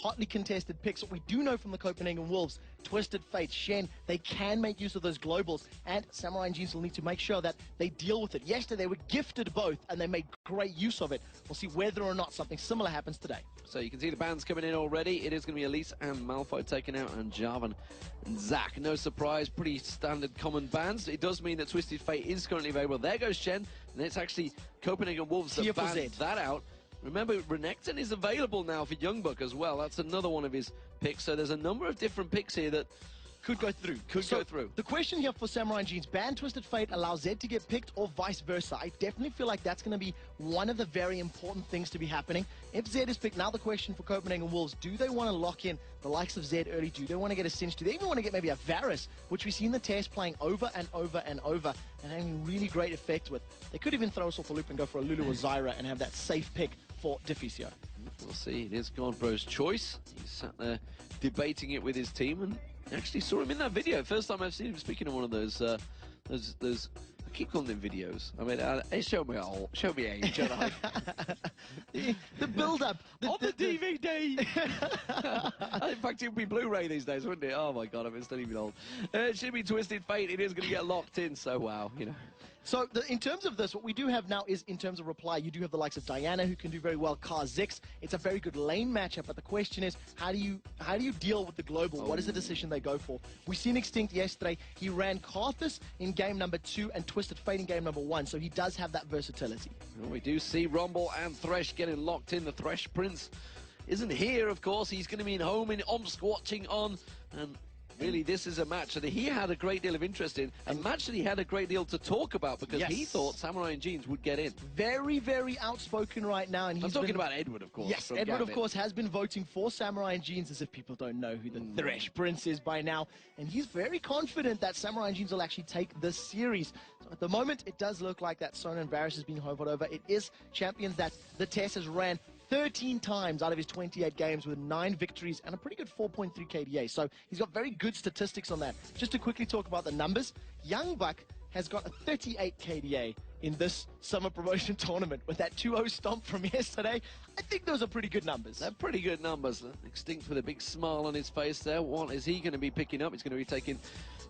hotly contested picks. What we do know from the Copenhagen Wolves, Twisted Fate, Shen, they can make use of those globals, and Samurai and Jeans will need to make sure that they deal with it. Yesterday, they were gifted both, and they made great use of it. We'll see whether or not something similar happens today. So you can see the bans coming in already. It is going to be Elise and Malfoy taken out, and Jarvan and Zac. No surprise, pretty standard common bans. It does mean that Twisted Fate is currently available. There goes Shen, and it's actually Copenhagen Wolves that banned that out. Remember, Renekton is available now for Youngbuck as well. That's another one of his picks. So there's a number of different picks here that could go through, go through. The question here for Samurai and Jeans, ban Twisted Fate allows Zed to get picked or vice versa. I definitely feel like that's going to be one of the very important things to be happening. If Zed is picked, now the question for Copenhagen Wolves, do they want to lock in the likes of Zed early? Do they want to get a Cinch? Do they even want to get maybe a Varus, which we've seen the test playing over and over and over and having really great effect with? They could even throw us off a loop and go for a Lulu or Zyra and have that safe pick for Deficio. We'll see. It is Godbro's choice. He's sat there debating it with his team, and actually saw him in that video. First time I've seen him speaking in one of those I keep calling them videos. I mean, show me age, don't I? The build-up. On the DVD! In fact, it would be Blu-ray these days, wouldn't it? Oh my god, I'm still even old. It should be Twisted Fate. It is going to get locked in, so wow, you know. So in terms of this, what we do have now is, in terms of reply, you do have the likes of Diana, who can do very well, Kha'Zix. It's a very good lane matchup, but the question is, how do you deal with the global? What is the decision they go for? We seen Extinct yesterday. He ran Karthus in game number 2 and Twisted Fate in game number 1, so he does have that versatility. Well, we do see Rumble and Thresh getting locked in. The Thresh Prince isn't here, of course. He's going to be home in Omsk watching on, and really, this is a match that he had a great deal of interest in, a match that he had a great deal to talk about because he thought Samurai and Jeans would get in. Very, very outspoken right now. And he's talking about Edward, of course. Yes, Edward, of course, has been voting for Samurai and Jeans, as if people don't know who the Thresh Prince is by now. And he's very confident that Samurai and Jeans will actually take this series. So at the moment, it does look like that Sona and Varus has been hovered over. It is champions that the test has ran 13 times out of his 28 games with 9 victories and a pretty good 4.3 KDA. So he's got very good statistics on that. Just to quickly talk about the numbers, Youngbuck has got a 38 KDA in this summer promotion tournament with that 2-0 stomp from yesterday. I think those are pretty good numbers. They're pretty good numbers. Extinct with a big smile on his face there. What is he going to be picking up? He's going to be taking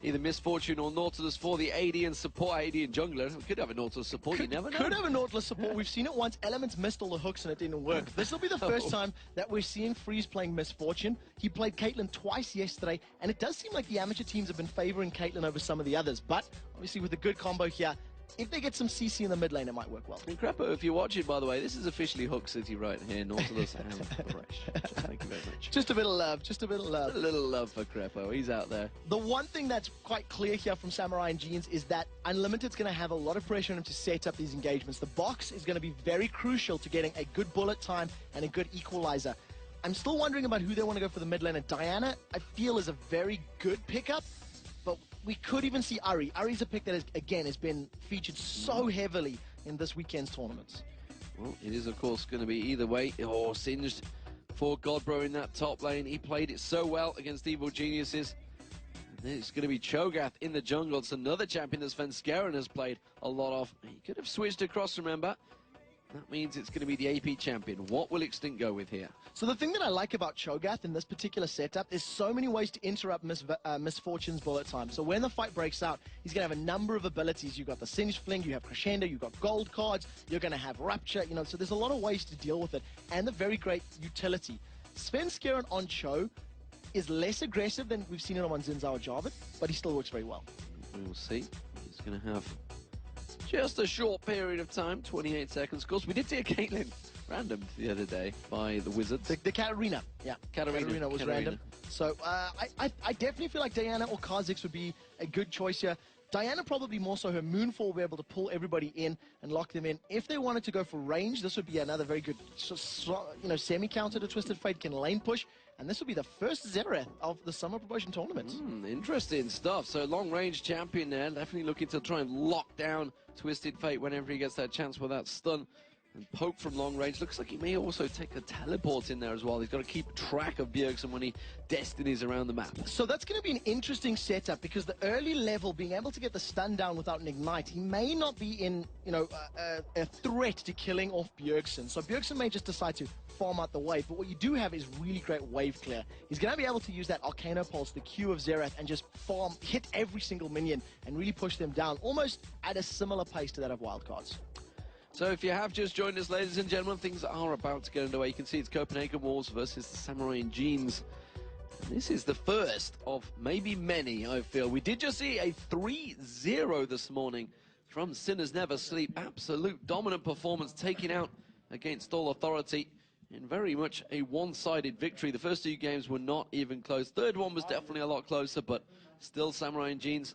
either Misfortune or Nautilus for the AD and support, AD and jungler. We could have a Nautilus support, you never know. Could have a Nautilus support. We've seen it once. Elements missed all the hooks and it didn't work. This will be the first time that we're seeing Freeze playing Misfortune. He played Caitlyn twice yesterday, and it does seem like the amateur teams have been favoring Caitlyn over some of the others. But obviously with a good combo here, if they get some CC in the mid lane, it might work well. And Crepo, if you're watching, by the way, this is officially Hook City right here, Nautilus and Thresh. Thank you very much. Just a bit of love, just a bit of love. A little love for Crepo, he's out there. The one thing that's quite clear here from Samurai and Jeans is that Unlimited's going to have a lot of pressure on him to set up these engagements. The box is going to be very crucial to getting a good bullet time and a good equalizer. I'm still wondering about who they want to go for the mid lane. And Diana, I feel, is a very good pickup. But we could even see Ari. Ari's a pick that, has been featured so heavily in this weekend's tournaments. Well, it is, of course, going to be either way. Oh, singed for Godbro in that top lane. He played it so well against Evil Geniuses. And it's going to be Cho'Gath in the jungle. It's another champion that Svenskeren has played a lot of. He could have switched across, remember. That means it's going to be the AP champion. What will Extinct go with here? So the thing that I like about Cho'Gath in this particular setup is so many ways to interrupt Misfortune's bullet time. So when the fight breaks out, he's going to have a number of abilities. You've got the Singed Fling, you have Crescendo, you've got gold cards, you're going to have Rupture, you know, so there's a lot of ways to deal with it. And the very great utility. Svenskeren on Cho is less aggressive than we've seen it on Xin Zhao Jarvan, but he still works very well. We will see. He's going to have just a short period of time, 28 seconds. Of course, we did see a Caitlyn randomed the other day by the Wizards. The Katarina. Yeah, Katarina was random. So I definitely feel like Diana or Kha'Zix would be a good choice here. Diana probably more so her Moonfall will be able to pull everybody in and lock them in. If they wanted to go for range, this would be another very good semi-counter to Twisted Fate, can lane push. And this will be the first Zerath of the Summer Promotion Tournament. Interesting stuff. So long-range champion there, definitely looking to try and lock down Twisted Fate whenever he gets that chance with that stun. and poke from long range. Looks like he may also take a teleport in there as well. He's got to keep track of Bjergsen when he destinies around the map. So that's going to be an interesting setup, because the early level, being able to get the stun down without an ignite, he may not be in, a threat to killing off Bjergsen. So Bjergsen may just decide to farm out the wave, but what you do have is really great wave clear. He's going to be able to use that Arcano Pulse, the Q of Xerath, and just hit every single minion and really push them down, almost at a similar pace to that of Wildcards. So if you have just joined us, ladies and gentlemen, things are about to get underway. You can see it's Copenhagen Wolves versus the Samurai and Jeans. This is the first of maybe many, I feel. We did just see a 3-0 this morning from Sinners Never Sleep. Absolute dominant performance, taking out against all authority in very much a one-sided victory. The first two games were not even close. Third one was definitely a lot closer, but still Samurai and Jeans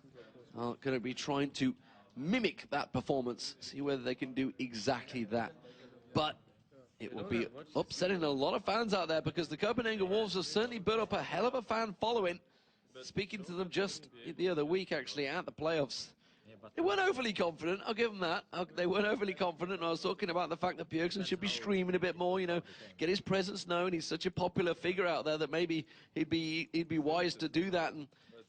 are going to be trying to mimic that performance, see whether they can do exactly that. But it will be upsetting a lot of fans out there, because the Copenhagen Wolves have certainly built up a hell of a fan following. Speaking to them just the other week, actually, at the playoffs, they weren't overly confident, I'll give them that. They weren't overly confident. I was talking about the fact that Bjergsen should be screaming a bit more, get his presence known. He's such a popular figure out there that maybe he'd be wise to do that. And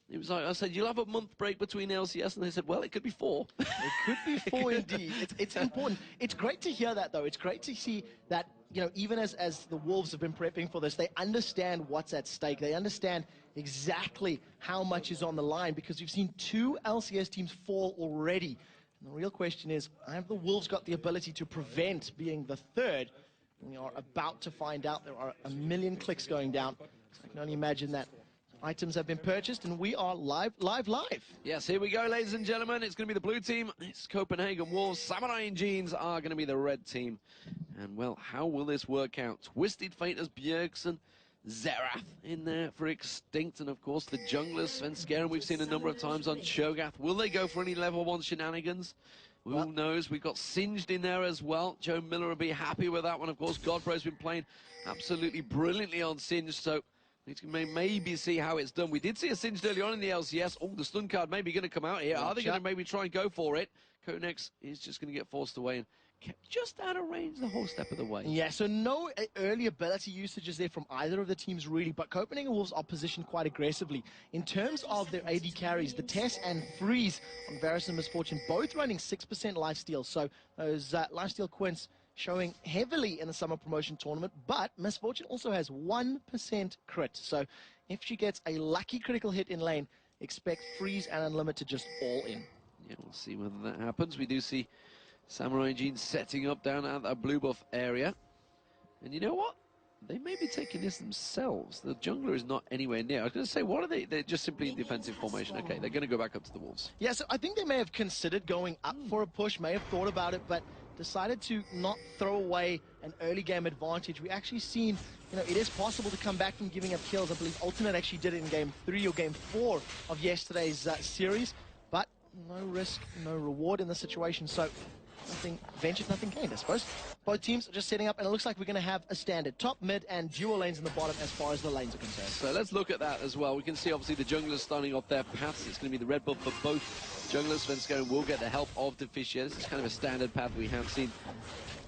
it was like, I said, you'll have a month break between LCS, and they said, well, it could be 4. It could be 4 indeed. It's important. It's great to hear that, though. It's great to see that, even as the Wolves have been prepping for this, they understand what's at stake. They understand exactly how much is on the line, because we've seen 2 LCS teams fall already. And the real question is, have the Wolves got the ability to prevent being the third? We are about to find out. There are a million clicks going down. So I can only imagine that items have been purchased, and we are live. Yes, here we go, ladies and gentlemen. It's going to be the blue team. It's Copenhagen Wolves. Samurai and Jeans are going to be the red team. And, well, how will this work out? Twisted Fate as Bjergsen. Xerath in there for Extinct. And, of course, the junglers, Svenskeren, we've seen a number of times on Cho'Gath. Will they go for any level 1 shenanigans? Who knows? We've got Singed in there as well. Joe Miller will be happy with that one. Of course, Godbro's been playing absolutely brilliantly on Singed, so we can maybe see how it's done. We did see a Singed early on in the LCS. Oh, the stun card maybe going to come out here. Are they going to maybe try and go for it? Konex is just going to get forced away and kept just out of range the whole step of the way. Yeah, so no early ability usages there from either of the teams, really, but Copenhagen Wolves are positioned quite aggressively. In terms of their AD carries, the Tess and Freeze on Varus and Misfortune, both running 6% lifesteal. So those lifesteal quints showing heavily in the summer promotion tournament, but Misfortune also has 1% crit. So if she gets a lucky critical hit in lane, expect Freeze and Unlimited just all in. Yeah, we'll see whether that happens. We do see Samurai Jeans setting up down at that blue buff area. And you know what? They may be taking this themselves. The jungler is not anywhere near. I was going to say, what are they? They're just simply in defensive formation. Okay, they're going to go back up to the Wolves. Yeah, so I think they may have considered going up for a push, may have thought about it, but decided to not throw away an early game advantage. We actually seen, it is possible to come back from giving up kills. I believe Ultimate actually did it in game 3 or game 4 of yesterday's series, but no risk, no reward in the situation. So nothing ventured, nothing gained, I suppose. Both teams are just setting up, and it looks like we're going to have a standard top, mid, and dual lanes in the bottom as far as the lanes are concerned. So let's look at that as well. We can see, obviously, the junglers starting off their paths. It's going to be the red buff for both junglers. Svenskeren will get the help of Deficia. This is kind of a standard path we have seen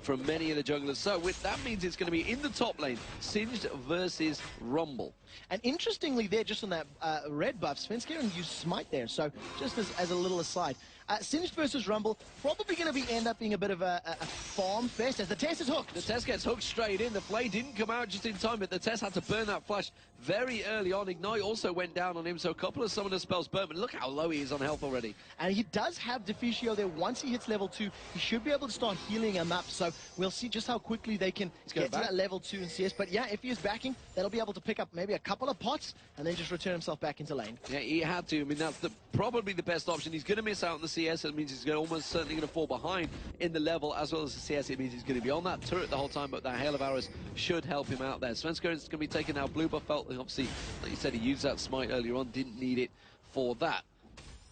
from many of the junglers. So that means it's going to be in the top lane, Singed versus Rumble. And interestingly there, just on that red buff, Svenskeren used Smite there. So just as a little aside, Singed versus Rumble, probably going to end up being a bit of a farm fest as the Tess is hooked. The Tess gets hooked straight in. The Flay didn't come out just in time, but the Tess had to burn that flash very early on. Ignite also went down on him, so a couple of summoner spells burnt, but look how low he is on health already. And he does have Deficio there. Once he hits level 2, he should be able to start healing him up, so we'll see just how quickly they can get to that level 2 in CS. But yeah, if he is backing, that'll be able to pick up maybe a couple of pots and then just return himself back into lane. Yeah, he had to. I mean, that's probably the best option. He's going to miss out on the CS. It means he's almost certainly going to fall behind in the level as well as the CS. It means he's going to be on that turret the whole time, but that Hail of Arrows should help him out there. Svenskeren's going to be taking out blue buff. Obviously, like you said, he used that smite earlier on, didn't need it for that.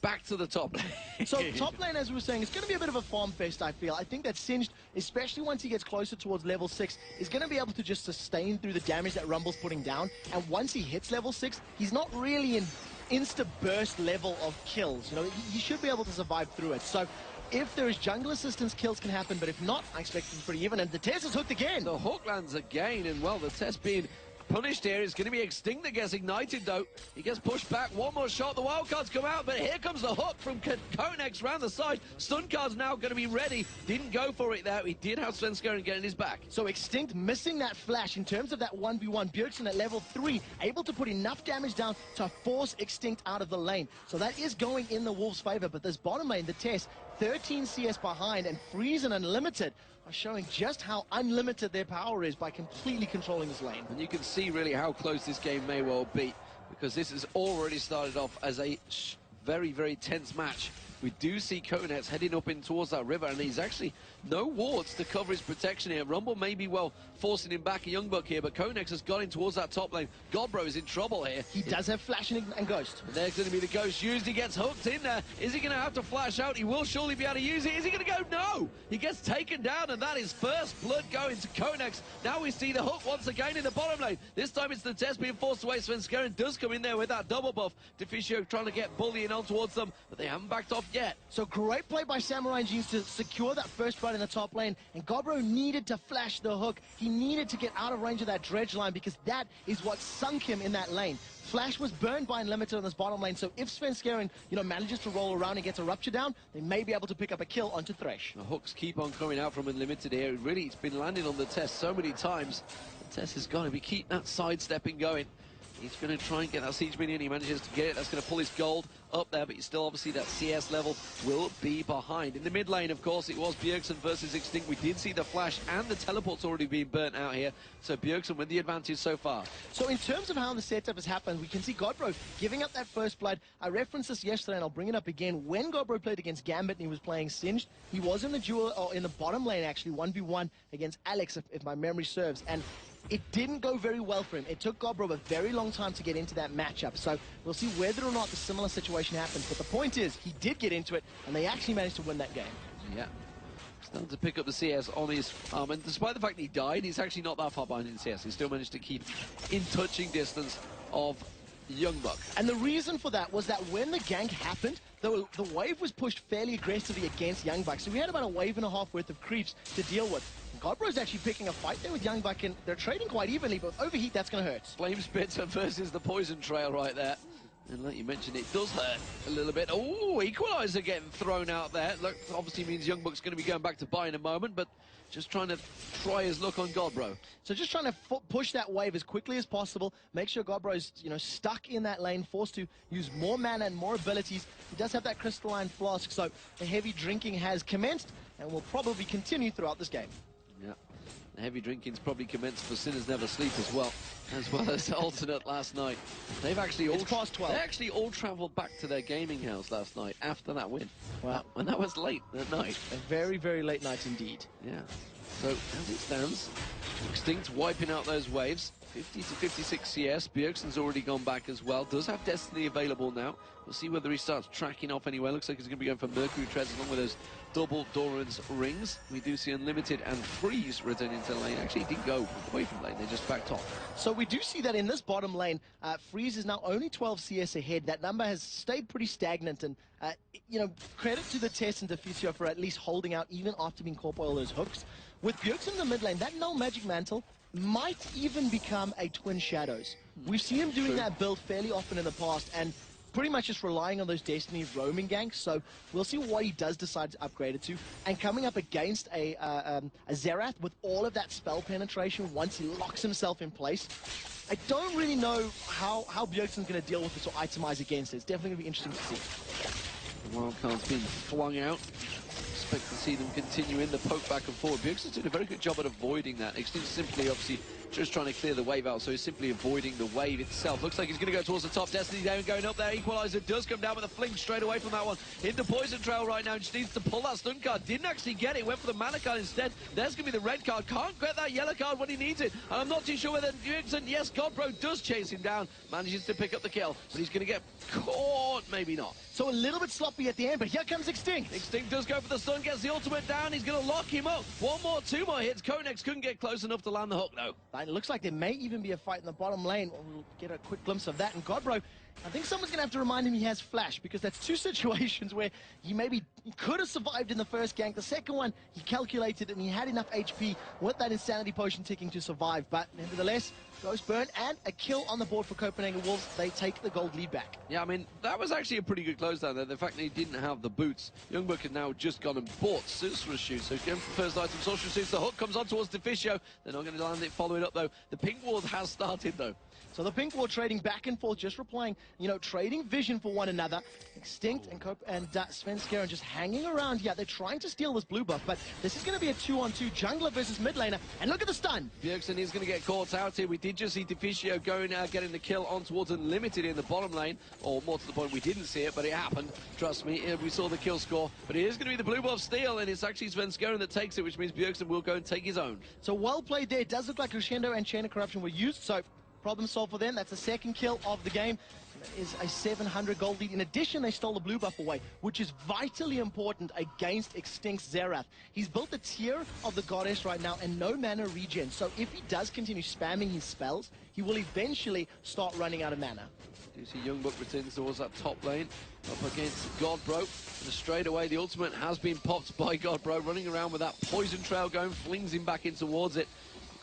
Back to the top lane. So top lane, as we were saying, it's going to be a bit of a farm fest, I feel. I think that Singed, especially once he gets closer towards level 6, is going to be able to just sustain through the damage that Rumble's putting down. And once he hits level 6, he's not really in insta-burst level of kills. He should be able to survive through it. So if there is jungle assistance, kills can happen, but if not, I expect it to be pretty even, and the Tess is hooked again. The hook lands again, and well, the Tess being punished here is going to be Extinct that gets ignited, though. He gets pushed back. One more shot. The wildcards come out, but here comes the hook from Konex round the side. Stun card's now going to be ready. Didn't go for it there. He did have Svenskeren getting his back. So Extinct missing that flash in terms of that 1v1. Bjergsen at level 3, able to put enough damage down to force Extinct out of the lane. So that is going in the Wolves' favor, but this bottom lane, the Tess, 13 CS behind, and Freeze and Unlimited are showing just how unlimited their power is by completely controlling this lane. And you can see really how close this game may well be, because this has already started off as a very, very tense match. We do see Konex heading up in towards that river, and he's actually no wards to cover his protection here. Rumble may be well forcing him back, a young buck here, but Konex has got in towards that top lane. Godbro is in trouble here. He does have flash and Ghost. And there's going to be the Ghost used. He gets hooked in there. Is he going to have to flash out? He will surely be able to use it. Is he going to go? No! He gets taken down, and that is first blood going to Konex. Now we see the hook once again in the bottom lane. This time it's the Tess being forced away. Svenskeren does come in there with that double buff. Deficio trying to get bullying on towards them, but they haven't backed off yet. So great play by Samurai Jeans to secure that first blood in the top lane, and Godbro needed to flash the hook. He needed to get out of range of that dredge line, because that is what sunk him in that lane. Flash was burned by Unlimited on this bottom lane, so if Svenskeren, manages to roll around and gets a Rupture down, they may be able to pick up a kill onto Thresh. The hooks keep on coming out from Unlimited here. Really, it's been landing on the Tess so many times. The Tess has got to be keep that sidestepping going. He's going to try and get that Siege minion. He manages to get it. That's going to pull his gold up there, but he's still obviously that CS level will be behind. In the mid lane, of course, it was Bjergsen versus Extinct. We did see the flash and the teleport's already being burnt out here. So Bjergsen with the advantage so far. So in terms of how the setup has happened, we can see Godbro giving up that first blood. I referenced this yesterday, and I'll bring it up again. When Godbro played against Gambit and he was playing Singed, he was in the duel, or in the bottom lane actually, 1v1 against Alex, if my memory serves. And it didn't go very well for him. It took Godbro a very long time to get into that matchup. So we'll see whether or not the similar situation happens. But the point is, he did get into it, and they actually managed to win that game. Yeah. Starting to pick up the CS on his arm. And despite the fact that he died, he's actually not that far behind in CS. He still managed to keep in touching distance of Young Buck. And the reason for that was that when the gank happened, the wave was pushed fairly aggressively against Young Buck. So we had about a wave and a half worth of creeps to deal with. Godbro's actually picking a fight there with Young Buck, and they're trading quite evenly, but with Overheat, that's going to hurt. Flame Spitzer versus the Poison Trail right there. And like you mentioned, it does hurt a little bit. Oh, Equalizer getting thrown out there. Look, obviously means Young Buck's going to be going back to buy in a moment, but just trying to try his luck on Godbro. So just trying to push that wave as quickly as possible, make sure Godbro's, stuck in that lane, forced to use more mana and more abilities. He does have that Crystalline Flask, so the heavy drinking has commenced and will probably continue throughout this game. Yeah, the heavy drinking's probably commenced for Sinners Never Sleep as well as Alternate last night. They've actually all past 12. They actually all travelled back to their gaming house last night after that win. Wow. And that was late at night. A very, very late night indeed. Yeah. So as it stands, Extinct wiping out those waves. 50 to 56 CS. Bjergsen's already gone back as well. Does have Destiny available now. We'll see whether he starts tracking off anywhere. Looks like he's going to be going for Mercury Treads along with those double Doran's rings. We do see Unlimited and Freeze returning to the lane. Actually, he didn't go away from lane. They just backed off. So we do see that in this bottom lane, Freeze is now only 12 CS ahead. That number has stayed pretty stagnant, and credit to the Tess and Deficio for at least holding out even after being caught by all those hooks. With Bjergsen in the mid lane, that Null Magic Mantle might even become a Twin Shadows. We've seen him doing that build fairly often in the past, and pretty much just relying on those Destiny roaming ganks. So we'll see what he does decide to upgrade it to. And coming up against a Xerath with all of that spell penetration once he locks himself in place, I don't really know how Bjergsen's going to deal with this or itemize against it. It's definitely going to be interesting to see. The wildcard's been flung out. Expect to see them continue in the poke back and forward. Bjergsen's doing a very good job at avoiding that. Extinct simply, obviously, just trying to clear the wave out, so he's simply avoiding the wave itself. Looks like he's going to go towards the top. Destiny Damon going up there. Equalizer does come down with a fling straight away from that one. Into Poison Trail right now. Just needs to pull that stun card. Didn't actually get it. Went for the mana card instead. There's going to be the red card. Can't get that yellow card when he needs it. And I'm not too sure whether Bjergsen, yes, Godbro does chase him down. Manages to pick up the kill, but he's going to get caught. Maybe not. So a little bit sloppy at the end, but here comes Extinct. Extinct does go for the stun, gets the ultimate down. He's going to lock him up. One more, two more hits. Konex couldn't get close enough to land the hook, though. It looks like there may even be a fight in the bottom lane. We'll get a quick glimpse of that. And Godbro I think someone's going to have to remind him he has flash, because that's two situations where he maybe could have survived in the first gank. The second one, he calculated and he had enough HP with that insanity potion ticking to survive. But nevertheless, Ghost Burn and a kill on the board for Copenhagen Wolves. They take the gold lead back. Yeah, I mean, that was actually a pretty good close down there. The fact that he didn't have the boots. Youngbuck has now just gone and bought Sorcerer's Shoes. So he's going for the first item, Sorcerer's Shoes. The hook comes on towards Deficio. They're not going to land it, follow it up, though. The pink ward has started, though. So the pink ward trading back and forth, just replying, trading vision for one another. Extinct and Svenskeren just hanging around here. They're trying to steal this blue buff, but this is going to be a 2-on-2 jungler versus mid laner. And look at the stun. Bjergsen is going to get caught out here. We did just see Deficio going getting the kill on towards Unlimited in the bottom lane. Or more to the point, we didn't see it, but it happened. Trust me, we saw the kill score. But it is going to be the blue buff steal, and it's actually Svenskeren that takes it, which means Bjergsen will go and take his own. So well played there. It does look like Crescendo and Chain of Corruption were used, so problem solved for them. That's the second kill of the game. That is a 700 gold lead. In addition, they stole the blue buff away, which is vitally important against Extinct Xerath. He's built the tier of the goddess right now and no mana regen. So if he does continue spamming his spells, he will eventually start running out of mana. You see Youngbuck returns towards that top lane, up against Godbro. And straight away, the ultimate has been popped by Godbro, running around with that poison trail going, flings him back in towards it.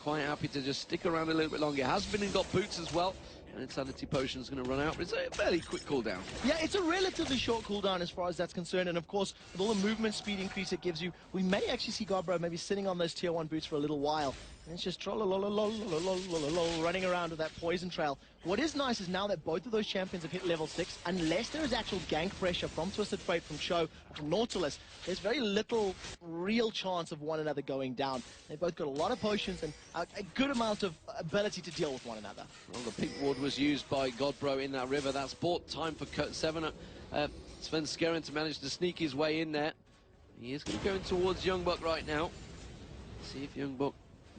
Quite happy to just stick around a little bit longer. Has been and got boots as well. And Insanity Potion is going to run out, but it's a fairly quick cooldown. Yeah, it's a relatively short cooldown as far as that's concerned. And of course, with all the movement speed increase it gives you, we may actually see Godbro maybe sitting on those tier 1 boots for a little while. And it's just running around with that poison trail. What is nice is now that both of those champions have hit level 6, unless there is actual gank pressure from Twisted Fate, from Show, from Nautilus, there's very little real chance of one another going down. They both got a lot of potions and a good amount of ability to deal with one another. Well, the pink ward was used by Godbro in that river. That's bought time for Svenskeren to manage to sneak his way in there. He is going to go in towards Youngbuck right now. See if Youngbuck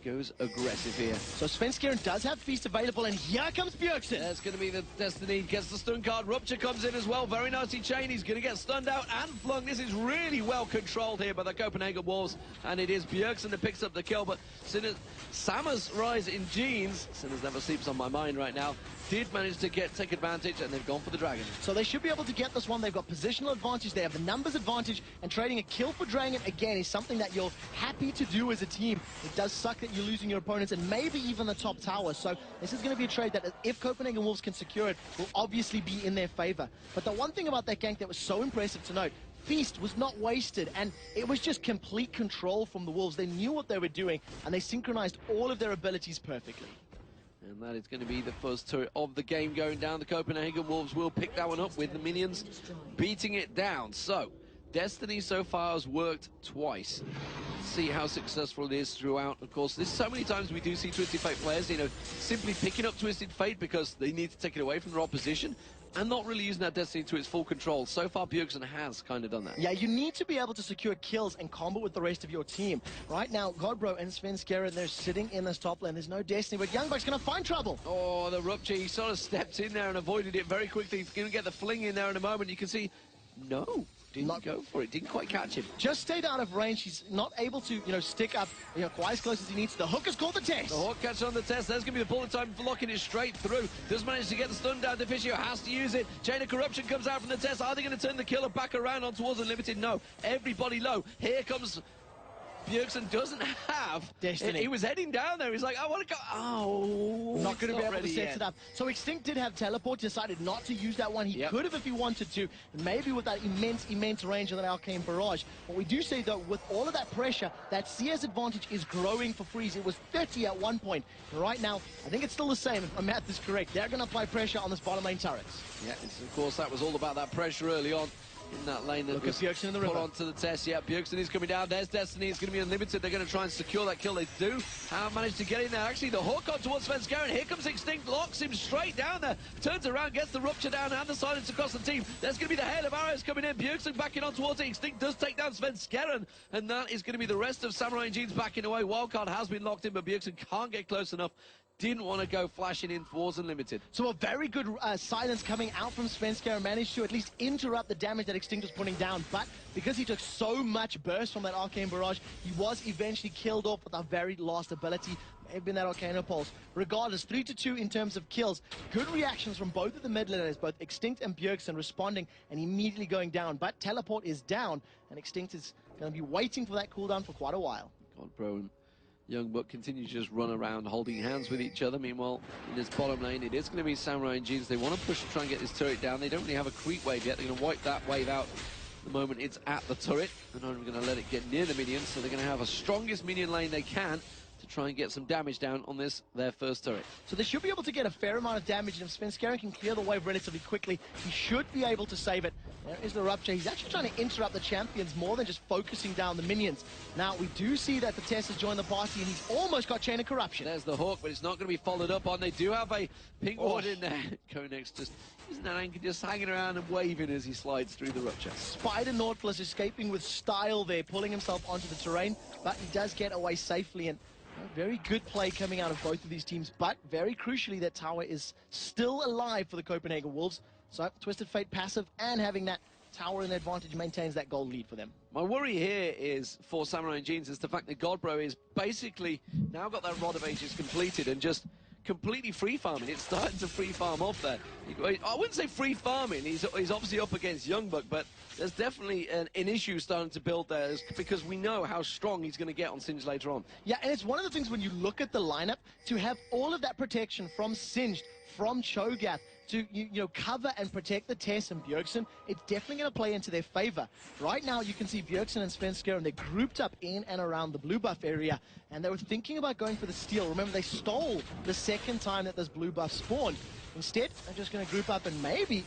goes aggressive here. So Svenskeren does have Feast available, and here comes Bjergsen. That's going to be the Destiny. Gets the stun card. Rupture comes in as well. Very nicely chained. He's going to get stunned out and flung. This is really well controlled here by the Copenhagen Wolves, and it is Bjergsen that picks up the kill. But Sammer's rise in jeans, Sinners never sleeps on my mind right now, did manage to take advantage, and they've gone for the Dragon. So they should be able to get this one. They've got positional advantage, they have the numbers advantage, and trading a kill for Dragon, again, is something that you're happy to do as a team. It does suck that you're losing your opponents and maybe even the top tower. So this is going to be a trade that, if Copenhagen Wolves can secure it, will obviously be in their favor. But the one thing about that gank that was so impressive to note, Feast was not wasted, and it was just complete control from the Wolves. They knew what they were doing, and they synchronized all of their abilities perfectly. And that is going to be the first turret of the game going down. The Copenhagen Wolves will pick that one up with the minions beating it down. So, Destiny so far has worked twice. Let's see how successful it is throughout. Of course, there's so many times we do see Twisted Fate players, simply picking up Twisted Fate because they need to take it away from their opposition and not really using that Destiny to its full control. So far, Bjergsen has kind of done that. Yeah, you need to be able to secure kills and combo with the rest of your team. Right now, Godbro and Svenskeren, they're sitting in this top lane. There's no Destiny, but Youngbuck's going to find trouble. Oh, the Rupture, he sort of stepped in there and avoided it very quickly. He's going to get the fling in there in a moment. You can see, no, didn't go for it, didn't quite catch him. Just stayed out of range. He's not able to, stick up, quite as close as he needs. The hook has called the test. The hook catches on the test. There's going to be the bullet time for locking it straight through. Does manage to get the stun down. Deficio has to use it. Chain of Corruption comes out from the test. Are they going to turn the killer back around on towards Unlimited? No. Everybody low. Here comes Bjergsen, doesn't have Destiny. He was heading down there. He's like, I want to go. Oh, not going to be able to set yet. it up. So Extinct did have teleport, decided not to use that one. He could have if he wanted to, maybe with that immense range of that Arcane Barrage. But we do say, though, with all of that pressure, that CS advantage is growing for Freeze. It was 30 at one point. Right now, I think it's still the same, if my math is correct. They're going to apply pressure on this bottom lane turrets. Yeah, of course, that was all about that pressure early on in that lane that was Bjergsen in the put river. onto the test. Yeah, Bjergsen is coming down. There's Destiny. It's going to be Unlimited. They're going to try and secure that kill. They do. Have managed to get in there. Actually, the hook on towards Svenskeren. Here comes Extinct. Locks him straight down there. Turns around, gets the Rupture down, and the silence across the team. There's going to be the hail of arrows coming in. Bjergsen backing on towards it. Extinct does take down Svenskeren, and that is going to be the rest of Samurai and Jeans backing away. Wildcard has been locked in, but Bjergsen can't get close enough didn't want to go flashing in towards Unlimited. So a very good silence coming out from Svenskar, managed to at least interrupt the damage that Extinct was putting down, but because he took so much burst from that Arcane Barrage, he was eventually killed off with our very last ability. May have been that Arcano Pulse. Regardless, 3-2 in terms of kills. Good reactions from both of the mid laners, both Extinct and Bjergsen responding and immediately going down, but Teleport is down, and Extinct is going to be waiting for that cooldown for quite a while. Godbro and Youngbuck continue to just run around holding hands with each other. Meanwhile, in this bottom lane, it is going to be Samurai and Jeans. They want to push to try and get this turret down. They don't really have a creep wave yet. They're going to wipe that wave out the moment it's at the turret. They're not even going to let it get near the minions, so they're going to have a strongest minion lane they can to try and get some damage down on this, their first turret. So they should be able to get a fair amount of damage, and if Svenskar can clear the wave relatively quickly, he should be able to save it. There is the Rupture. He's actually trying to interrupt the champions more than just focusing down the minions. Now, we do see that the Tess has joined the party, and he's almost got Chain of Corruption. There's the hook, but it's not going to be followed up on. They do have a pink ward in there. Konex just using that anchor, just hanging around and waving as he slides through the Rupture. Spider Nautilus escaping with style there, pulling himself onto the terrain, but he does get away safely, and very good play coming out of both of these teams, but very crucially, that tower is still alive for the Copenhagen Wolves. So Twisted Fate passive and having that tower in advantage maintains that gold lead for them. My worry here is for Samurai and Jeans is the fact that Godbro is basically now got that Rod of Ages completed and just completely free farming. It's starting to free farm off there. I wouldn't say free farming. He's obviously up against Youngbuck, but there's definitely an issue starting to build there because we know how strong he's going to get on Singed later on. Yeah, and it's one of the things when you look at the lineup, to have all of that protection from Singed, from Cho'Gath, to you know, cover and protect the Tess and Bjergsen, it's definitely going to play into their favor. Right now, you can see Bjergsen and Svenskar, and they're grouped up in and around the blue buff area, and they were thinking about going for the steal. Remember, they stole the second time that this blue buff spawned. Instead, they're just going to group up and maybe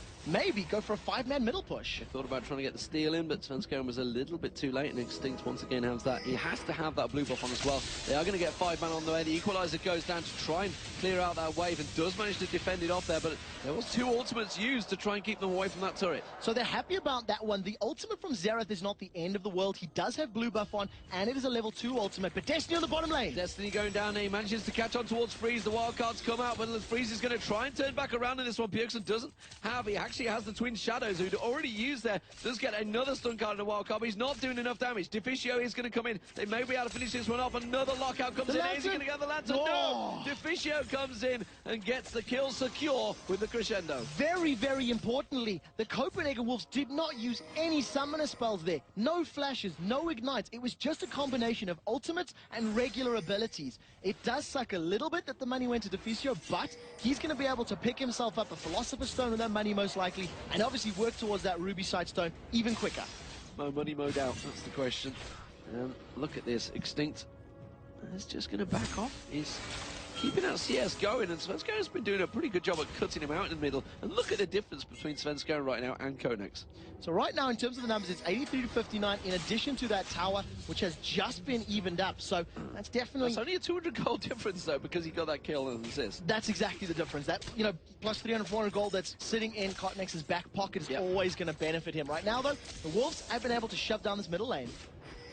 go for a 5-man middle push. I thought about trying to get the steal in, but Svenskar was a little bit too late, and Extinct once again has that. He has to have that blue buff on as well. They are going to get 5-man on the way. The Equalizer goes down to try and clear out that wave and does manage to defend it off there, but there was 2 ultimates used to try and keep them away from that turret. So they're happy about that one. The ultimate from Xerath is not the end of the world. He does have blue buff on, and it is a level 2 ultimate, but Destiny on the bottom lane. Destiny going down there. He manages to catch on towards Freeze. The wild cards come out, but Freeze is going to try and turn back around in this one. Bjergsen doesn't have. He actually has the Twin Shadows, who'd already used there. Does get another stun card in a wild card, but he's not doing enough damage. Deficio is going to come in. They may be able to finish this one off. Another lockout comes in. Is he going to get the lantern? Oh. No! Deficio comes in and gets the kill secure with the crescendo. Very, very importantly, the Copenhagen Wolves did not use any summoner spells there. No flashes, no ignites. It was just a combination of ultimates and regular abilities. It does suck a little bit that the money went to Deficio, but he's going to be able to pick himself up a Philosopher's Stone with that money most likely, and obviously work towards that Ruby Sight Stone even quicker. Mo money, mo doubt. That's the question. Look at this. Extinct is just going to back off. He's keeping that CS going, and Svenskar has been doing a pretty good job at cutting him out in the middle. And look at the difference between Svenskar right now and Konex. So right now, in terms of the numbers, it's 83 to 59, in addition to that tower, which has just been evened up. So that's definitely... It's only a 200 gold difference, though, because he got that kill and assist. That's exactly the difference. That, you know, plus 300, 400 gold that's sitting in Konex's back pocket is always going to benefit him. Right now, though, the Wolves have been able to shove down this middle lane.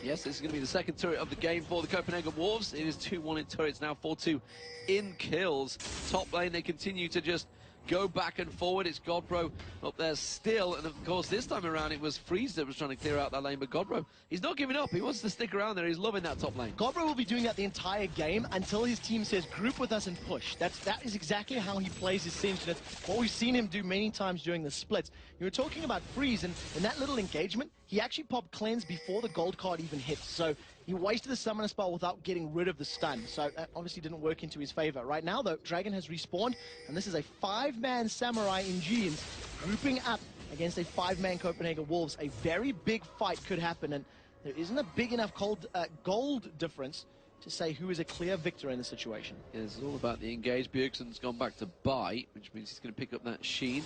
Yes, this is going to be the second turret of the game for the Copenhagen Wolves. It is 2-1 in turrets, now 4-2 in kills. Top lane, they continue to just go back and forward. It's Godbro up there still, and of course this time around it was Freeze that was trying to clear out that lane, but Godbro, he's not giving up. He wants to stick around there. He's loving that top lane. Godbro will be doing that the entire game until his team says group with us and push. That is exactly how he plays his Singed, and it's what we've seen him do many times during the splits. You were talking about Freeze, and in that little engagement, he actually popped Cleanse before the gold card even hit, so he wasted the summoner spell without getting rid of the stun, so that obviously didn't work into his favor. Right now, though, Dragon has respawned, and this is a 5-man Samurai in jeans grouping up against a 5-man Copenhagen Wolves. A very big fight could happen, and there isn't a big enough gold difference to say who is a clear victor in the situation. Yeah, it's all about the engage. Bjergsen's gone back to buy, which means he's going to pick up that Sheen,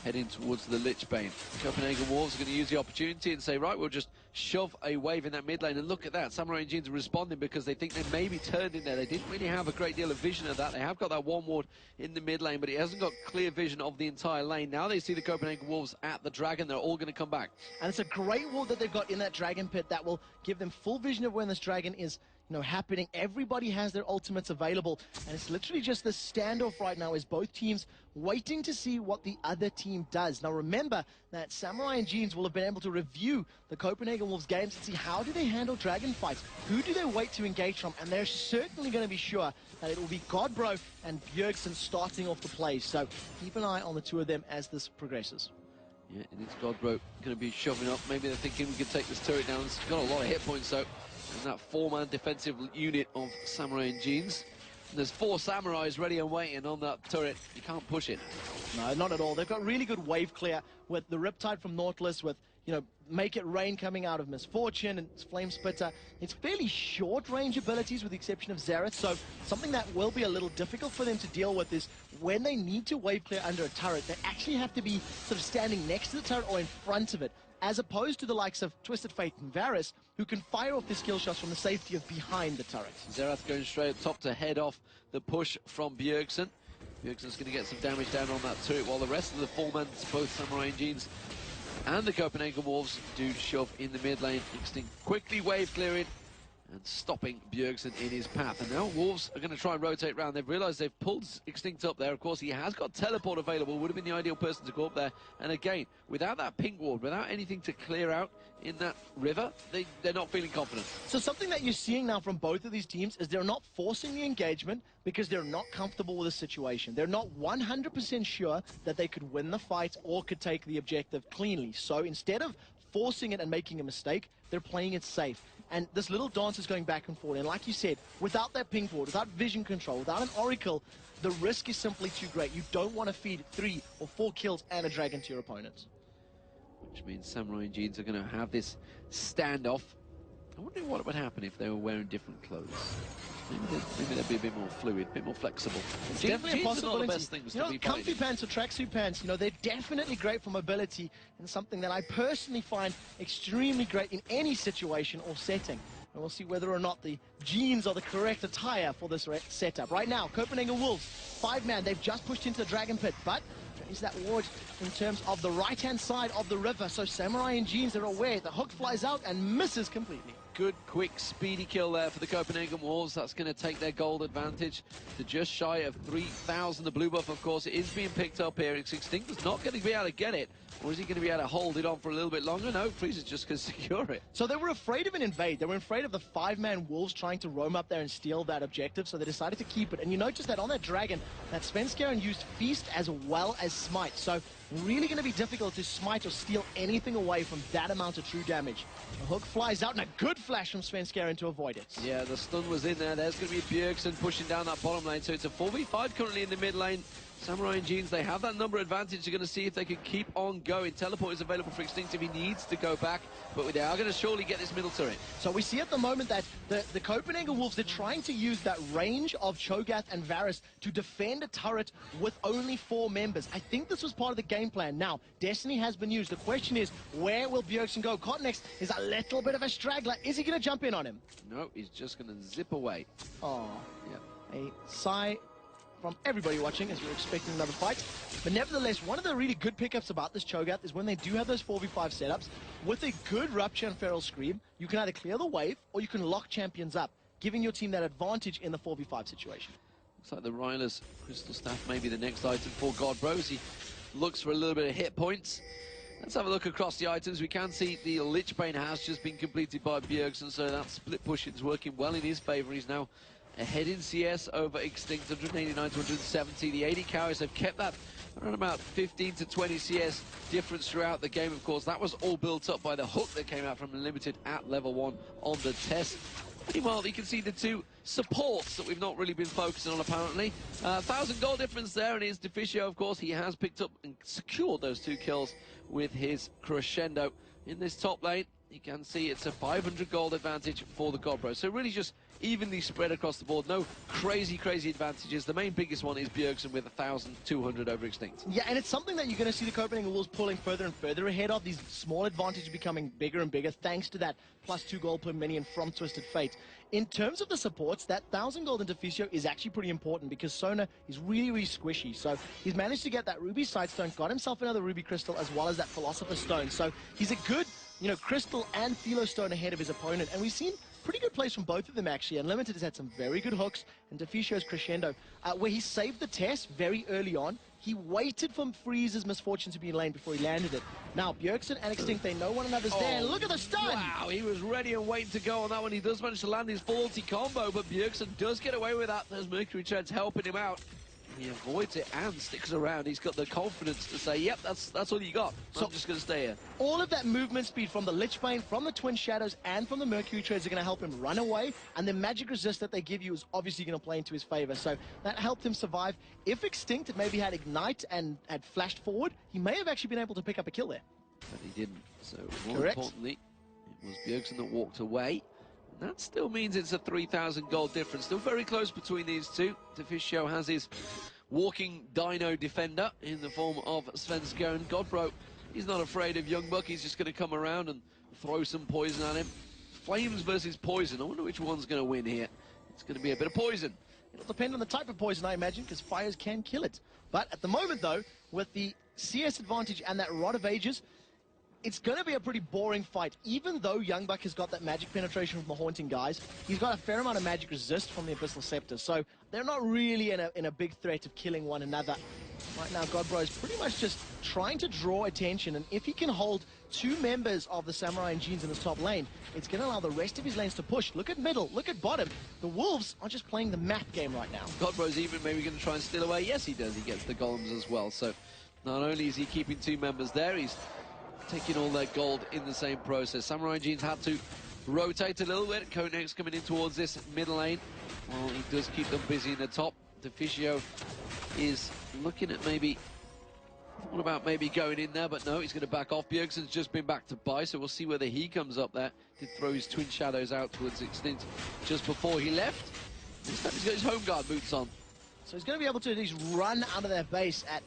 heading towards the Lich Bane. Copenhagen Wolves are going to use the opportunity and say, right, we'll just shove a wave in that mid lane. And look at that, Samurai and Jeans are responding because they think they may be turned in there. They didn't really have a great deal of vision of that. They have got that one ward in the mid lane, but he hasn't got clear vision of the entire lane. Now they see the Copenhagen Wolves at the Dragon. They're all going to come back. And it's a great ward that they've got in that Dragon pit that will give them full vision of when this Dragon is, happening. Everybody has their ultimates available, and it's literally just this standoff right now as both teams waiting to see what the other team does. Now remember that Samurai and Jeans will have been able to review the Copenhagen Wolves games and see how do they handle dragon fights, who do they wait to engage from, and they're certainly going to be sure that it will be Godbro and Bjergsen starting off the plays. So keep an eye on the two of them as this progresses. Yeah, and it's Godbro going to be shoving up. Maybe they're thinking we can take this turret down. It's got a lot of hit points, though. And that four-man defensive unit of Samurai and Jeans. And there's 4 Samurais ready and waiting on that turret. You can't push it. No, not at all. They've got really good wave clear with the Riptide from Nautilus, with, Make It Rain coming out of Misfortune and Flame Spitter. It's fairly short range abilities with the exception of Xerath, so something that will be a little difficult for them to deal with is when they need to wave clear under a turret, they actually have to be sort of standing next to the turret or in front of it, as opposed to the likes of Twisted Fate and Varus, who can fire off their skill shots from the safety of behind the turret. Xerath going straight up top to head off the push from Bjergsen. Bjergsen's going to get some damage down on that turret, while the rest of the four-men, both Samurai and Jeans and the Copenhagen Wolves, do shove in the mid lane. Extinct quickly wave clearing and stopping Bjergsen in his path. And now Wolves are going to try and rotate around. They've realised they've pulled Extinct up there. Of course, he has got teleport available. Would have been the ideal person to go up there. And again, without that pink ward, without anything to clear out in that river, they're not feeling confident. So something that you're seeing now from both of these teams is they're not forcing the engagement because they're not comfortable with the situation. They're not 100% sure that they could win the fight or could take the objective cleanly. So instead of forcing it and making a mistake, they're playing it safe. And this little dance is going back and forth. And like you said, without that ping board, without vision control, without an oracle, the risk is simply too great. You don't want to feed 3 or 4 kills and a dragon to your opponents. Which means Samurai and Jeans are going to have this standoff. I wonder what would happen if they were wearing different clothes. Maybe they'd be a bit more fluid, a bit more flexible. It's definitely a possibility. Best things to be comfy pants or tracksuit pants, they're definitely great for mobility and something that I personally find extremely great in any situation or setting. And we'll see whether or not the jeans are the correct attire for this setup. Right now, Copenhagen Wolves, 5-man, they've just pushed into the Dragon Pit, but is that ward in terms of the right-hand side of the river. So Samurai and Jeans are aware. The hook flies out and misses completely. Good, quick, speedy kill there for the Copenhagen Wolves. That's going to take their gold advantage to just shy of 3,000. The blue buff, of course, is being picked up here. Extinct is not going to be able to get it. Or is he going to be able to hold it on for a little bit longer? No, Freeze is just going to secure it. So they were afraid of an invade. They were afraid of the 5-man Wolves trying to roam up there and steal that objective, so they decided to keep it. And you notice that on that dragon, that Svenskeren used Feast as well as Smite. So really going to be difficult to smite or steal anything away from that amount of true damage. The hook flies out and a good flash from Svenskeren to avoid it. Yeah, the stun was in there. There's going to be Bjergsen pushing down that bottom lane. So it's a 4v5 currently in the mid lane. Samurai and Jeans, they have that number advantage. They're going to see if they can keep on going. Teleport is available for Extinct if he needs to go back, but they are going to surely get this middle turret. So we see at the moment that the Copenhagen Wolves, they're trying to use that range of Cho'Gath and Varus to defend a turret with only 4 members. I think this was part of the game plan. Now, Destiny has been used. The question is, where will Bjergsen go? Cottonex is a little bit of a straggler. Is he going to jump in on him? No, he's just going to zip away. Oh, yeah. A sigh from everybody watching as we're expecting another fight. But nevertheless, one of the really good pickups about this Cho'Gath is when they do have those 4v5 setups, with a good Rupture and Feral Scream, you can either clear the wave or you can lock champions up, giving your team that advantage in the 4v5 situation. Looks like the Ryler's Crystal Staff may be the next item for Godbro as he looks for a little bit of hit points. Let's have a look across the items. We can see the Lich Bane has just been completed by Bjergsen, so that split push is working well in his favour. He's now ahead in CS over Extinct, 189 to 170. The AD carries have kept that around about 15 to 20 CS difference throughout the game. Of course, that was all built up by the hook that came out from Unlimited at level 1 on the test. Meanwhile, you can see the 2 supports that we've not really been focusing on, apparently. 1,000 gold difference there, and his Deficio, of course, he has picked up and secured those 2 kills with his Crescendo. In this top lane, you can see it's a 500 gold advantage for the Godbro. So really just evenly spread across the board. No crazy advantages. The main biggest one is Bjergsen with 1,200 over Extinct. Yeah, and it's something that you're going to see the Copenhagen Wolves pulling further and further ahead of. These small advantages becoming bigger and bigger thanks to that +2 gold per minion from Twisted Fate. In terms of the supports, that 1,000 gold into Deficio is actually pretty important because Sona is really squishy. So he's managed to get that Ruby Sightstone, got himself another Ruby Crystal as well as that Philosopher's Stone. So he's a good, Crystal and Philo Stone ahead of his opponent. And we've seen pretty good plays from both of them, actually. Unlimited has had some very good hooks, and Deficio's crescendo, where he saved the test very early on. He waited for Freeze's misfortune to be in lane before he landed it. Now, Bjergsen and Extinct, they know one another's there. Look at the stun! Wow, he was ready and waiting to go on that one. He does manage to land his full ulti combo, but Bjergsen does get away with that. There's Mercury Treads helping him out. He avoids it and sticks around. He's got the confidence to say, yep, that's all you got. I'm just going to stay here. All of that movement speed from the Lich Bane, from the Twin Shadows, and from the Mercury Treads are going to help him run away. And the magic resist that they give you is obviously going to play into his favor. So that helped him survive. If Extinct had maybe had Ignite and had flashed forward, he may have actually been able to pick up a kill there. But he didn't. So more importantly, it was Bjergsen that walked away. That still means it's a 3,000 gold difference. Still very close between these two. Deficio has his walking dino defender in the form of Svenskeren. Godbro, he's not afraid of Young Buck. He's just going to come around and throw some poison at him. Flames versus poison. I wonder which one's going to win here. It's going to be a bit of poison. It'll depend on the type of poison, I imagine, because fires can kill it. But at the moment, though, with the CS advantage and that Rod of Ages, it's going to be a pretty boring fight. Even though Young Buck has got that magic penetration from the Haunting guys, he's got a fair amount of magic resist from the Abyssal Scepter, so they're not really in a big threat of killing one another. Right now, Godbro is pretty much just trying to draw attention, and if he can hold two members of the Samurai and Jeans in his top lane, it's going to allow the rest of his lanes to push. Look at middle, look at bottom. The Wolves are just playing the map game right now. Godbro's even maybe going to try and steal away. Yes, he does. He gets the golems as well, so not only is he keeping two members there, he's taking all their gold in the same process. Samurai Jeans had to rotate a little bit. Konex coming in towards this mid lane. Well, he does keep them busy in the top. Deficio is looking at maybe, what about maybe going in there, but no, he's going to back off. Bjergsen's just been back to buy, so we'll see whether he comes up there. Did throw his Twin Shadows out towards Extinct just before he left. This time he's got his home guard boots on. So he's going to be able to at least run out of their base at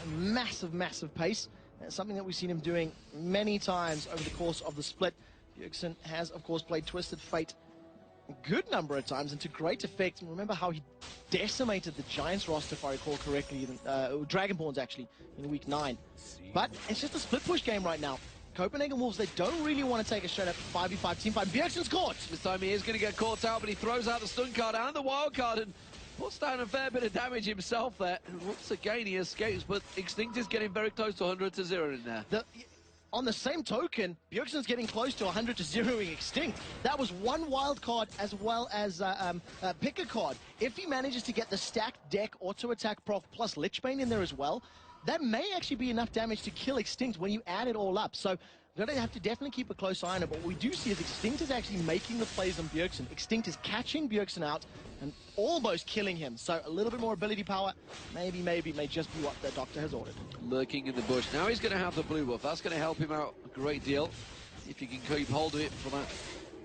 a massive, massive pace. That's something that we've seen him doing many times over the course of the split. Bjergsen has, of course, played Twisted Fate a good number of times and to great effect. And remember how he decimated the Giants roster, if I recall correctly, Dragonborns actually, in week 9. But it's just a split push game right now. Copenhagen Wolves, they don't really want to take a straight up 5v5 team fight. Bjergsen's caught! This time he is going to get caught out, but he throws out the stun card and the wild card and puts down a fair bit of damage himself there. And once again he escapes, but Extinct is getting very close to 100 to 0 in there. On the same token, Bjergsen's getting close to 100 to 0ing Extinct. That was one wild card as well as pick a card. If he manages to get the stacked deck auto attack proc plus Lichbane in there as well, that may actually be enough damage to kill Extinct when you add it all up. So we're going to have to definitely keep a close eye on it. But what we do see is Extinct is actually making the plays on Bjergsen. Extinct is catching Bjergsen out and almost killing him. So a little bit more ability power, maybe may just be what the doctor has ordered. Lurking in the bush. Now he's going to have the blue buff. That's going to help him out a great deal if you can keep hold of it for that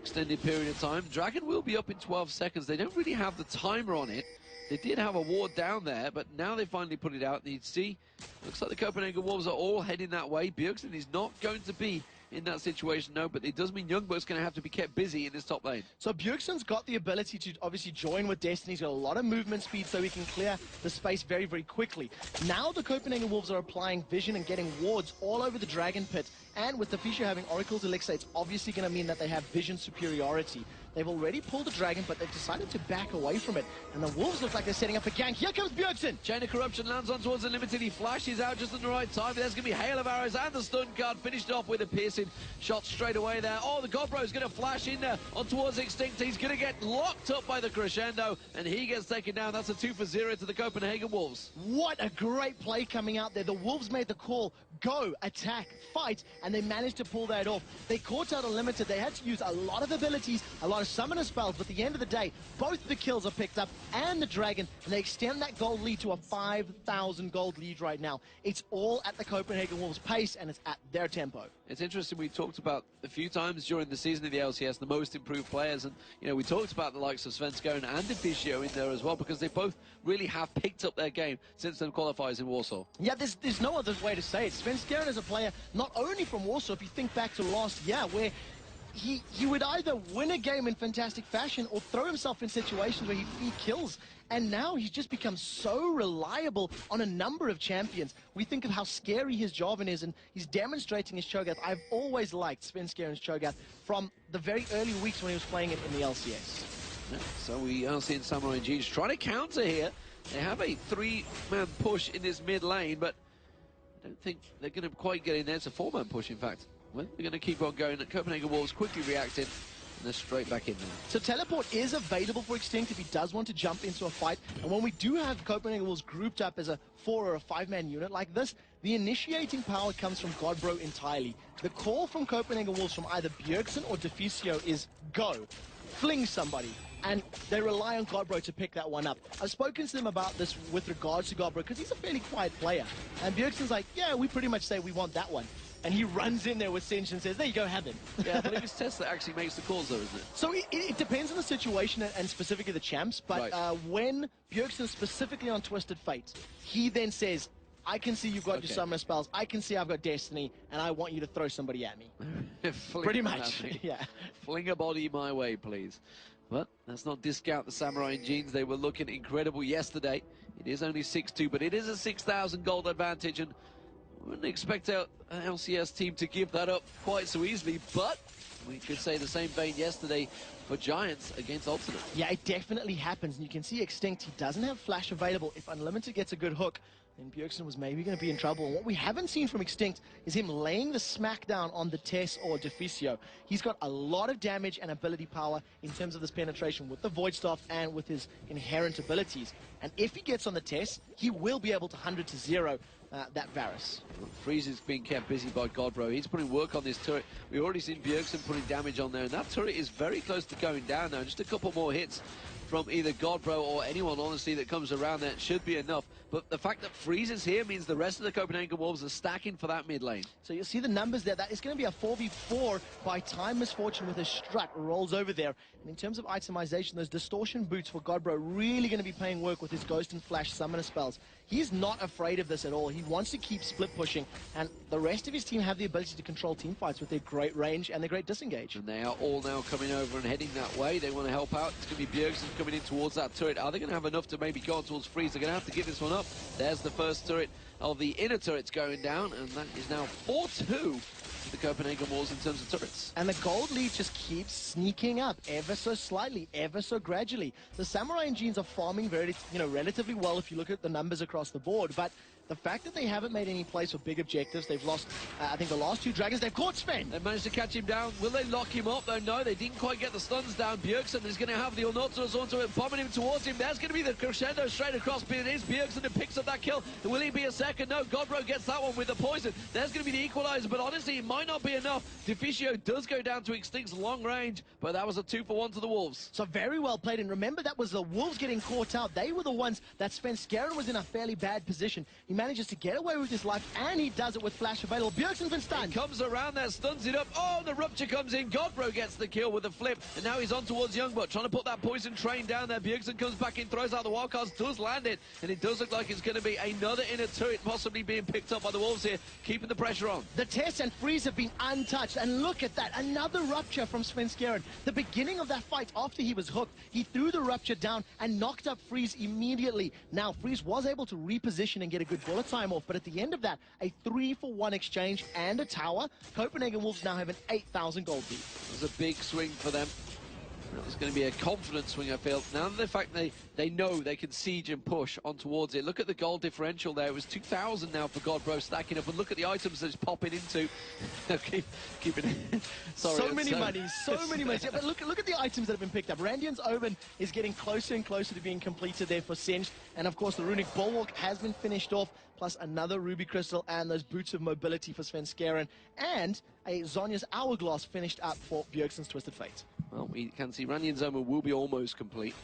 extended period of time. Dragon will be up in 12 seconds. They don't really have the timer on it. They did have a ward down there, but now they finally put it out. And you see, looks like the Copenhagen Wolves are all heading that way. Bjergsen is not going to be in that situation, no, but it does mean Youngbuck's going to have to be kept busy in this top lane. So Bjergsen's got the ability to obviously join with Destiny. He's got a lot of movement speed, so he can clear the space very, very quickly. Now the Copenhagen Wolves are applying vision and getting wards all over the Dragon Pit. And with the Fisher having Oracle's Elixir, it's obviously going to mean that they have vision superiority. They've already pulled the Dragon, but they've decided to back away from it. And the Wolves look like they're setting up a gank. Here comes Bjergsen! Chain of Corruption lands on towards the Limited. He flashes out just at the right time. There's going to be Hail of Arrows and the stun card. Finished off with a piercing shot straight away there. Oh, the Godbro is going to flash in there on towards Extinct. He's going to get locked up by the Crescendo, and he gets taken down. That's a 2-for-0 to the Copenhagen Wolves. What a great play coming out there. The Wolves made the call. Go, attack, fight, and they managed to pull that off. They caught out Unlimited. They had to use a lot of abilities, a lot of summoner spells, but at the end of the day, both the kills are picked up and the Dragon, and they extend that gold lead to a 5,000 gold lead right now. It's all at the Copenhagen Wolves' pace, and it's at their tempo. It's interesting, we talked about a few times during the season of the LCS, the most improved players, and, you know, we talked about the likes of Svenskeren and Deficio in there as well, because they both really have picked up their game since them qualifiers in Warsaw. Yeah, there's no other way to say it. Svenskeren is a player not only from Warsaw, if you think back to last year, where he would either win a game in fantastic fashion or throw himself in situations where he'd feed kills. And now he's just become so reliable on a number of champions. We think of how scary his Jarvan is, and he's demonstrating his Cho'Gath. I've always liked Svenskeren Cho'Gath from the very early weeks when he was playing it in the LCS. Yeah, so we are seeing Samurai G's trying to counter here. They have a 3-man push in this mid lane, but I don't think they're going to quite get in there. It's a 4-man push, in fact. Well, they're going to keep on going. Copenhagen Wolves quickly reacted, and they're straight back in there. So teleport is available for Extinct if he does want to jump into a fight. And when we do have Copenhagen Wolves grouped up as a 4 or a 5-man unit like this, the initiating power comes from Godbro entirely. The call from Copenhagen Wolves from either Bjergsen or Deficio is go, fling somebody. And they rely on Godbro to pick that one up. I've spoken to them about this with regards to Godbro because he's a fairly quiet player. And Bjergsen's like, yeah, we pretty much say we want that one. And he runs in there with Sinch and says, there you go, have him. Yeah, I believe it's Tess that actually makes the calls, though, isn't it? So it depends on the situation and specifically the champs. But right. When Bjergsen specifically on Twisted Fate, he then says, I can see you've got your summoner spells. I can see I've got Destiny, and I want you to throw somebody at me. Pretty much, yeah. Fling a body my way, please. But let's not discount the Samurai Jeans. They were looking incredible yesterday. It is only 6-2, but it is a 6,000 gold advantage, and wouldn't expect our LCS team to give that up quite so easily, but we could say the same vein yesterday for Giants against Alternate. Yeah, it definitely happens, and you can see Extinct, he doesn't have Flash available. If Unlimited gets a good hook, then Bjergsen was maybe going to be in trouble. And what we haven't seen from Extinct is him laying the smackdown on the Tess or Deficio. He's got a lot of damage and ability power in terms of this penetration with the Void Staff and with his inherent abilities. And if he gets on the Tess, he will be able to 100-0 that Varus. Freeze is being kept busy by Godbro. He's putting work on this turret. We've already seen Bjergsen putting damage on there, and that turret is very close to going down now. Just a couple more hits from either Godbro or anyone, honestly, that comes around there should be enough. But the fact that Freeze is here means the rest of the Copenhagen Wolves are stacking for that mid lane. So you'll see the numbers there. That is going to be a 4v4 by Time Misfortune with a strut rolls over there. And in terms of itemization, those distortion boots for Godbro really going to be playing work with his Ghost and Flash summoner spells. He's not afraid of this at all. He wants to keep split pushing, and the rest of his team have the ability to control team fights with their great range and their great disengage. And they are all now coming over and heading that way. They want to help out. It's going to be Bjergsen coming in towards that turret. Are they going to have enough to maybe go on towards Freeze? They're going to have to give this one up. There's the first turret of the inner turrets going down, and that is now 4-2 the Copenhagen Wolves in terms of turrets. And the gold lead just keeps sneaking up ever so slightly, ever so gradually. The Samurai and Jeans are farming very, relatively well if you look at the numbers across the board, but the fact that they haven't made any plays for big objectives, they've lost, I think, the last 2 dragons. They've caught Sven. They managed to catch him down. Will they lock him up, though? No, they didn't quite get the stuns down. Bjergsen is going to have the Unortros onto it, bombing him towards him. There's going to be the crescendo straight across, but it is Bjergsen who picks up that kill. Will he be a second? No, Godbro gets that one with the poison. There's going to be the equalizer, but honestly, it might not be enough. Deficio does go down to Extinct's long range, but that was a 2-for-1 to the Wolves. So very well played, and remember that was the Wolves getting caught out. They were the ones that Svenskeren was in a fairly bad position. He manages to get away with his life, and he does it with Flash available. Bjergsen's been stunned. He comes around there, stuns it up. Oh, the rupture comes in. Godbro gets the kill with the flip, and now he's on towards Youngbot, trying to put that poison train down there. Bjergsen comes back in, throws out the wildcards, does land it, and it does look like it's going to be another inner turret possibly being picked up by the Wolves here, keeping the pressure on. The Tess and Freeze have been untouched, and look at that, another rupture from Svenskeren. The beginning of that fight, after he was hooked, he threw the rupture down and knocked up Freeze immediately. Now, Freeze was able to reposition and get a good bullet time off, but at the end of that, a 3-for-1 exchange and a tower. Copenhagen Wolves now have an 8,000 gold lead. It was a big swing for them. That was going to be a confident swing, I feel. Now the fact they know they can siege and push on towards it. Look at the gold differential there. It was 2,000 now for Godbro stacking up. And look at the items that it's popping into. keep it. Sorry, so many monies. Yeah, but look at the items that have been picked up. Randian's Omen is getting closer and closer to being completed there for Singe. And of course, the Runic Bulwark has been finished off, plus another Ruby Crystal and those Boots of Mobility for Svenskeren. And a Zonya's Hourglass finished up for Bjergsen's Twisted Fate. Well, we can see Randian's Omen will be almost complete.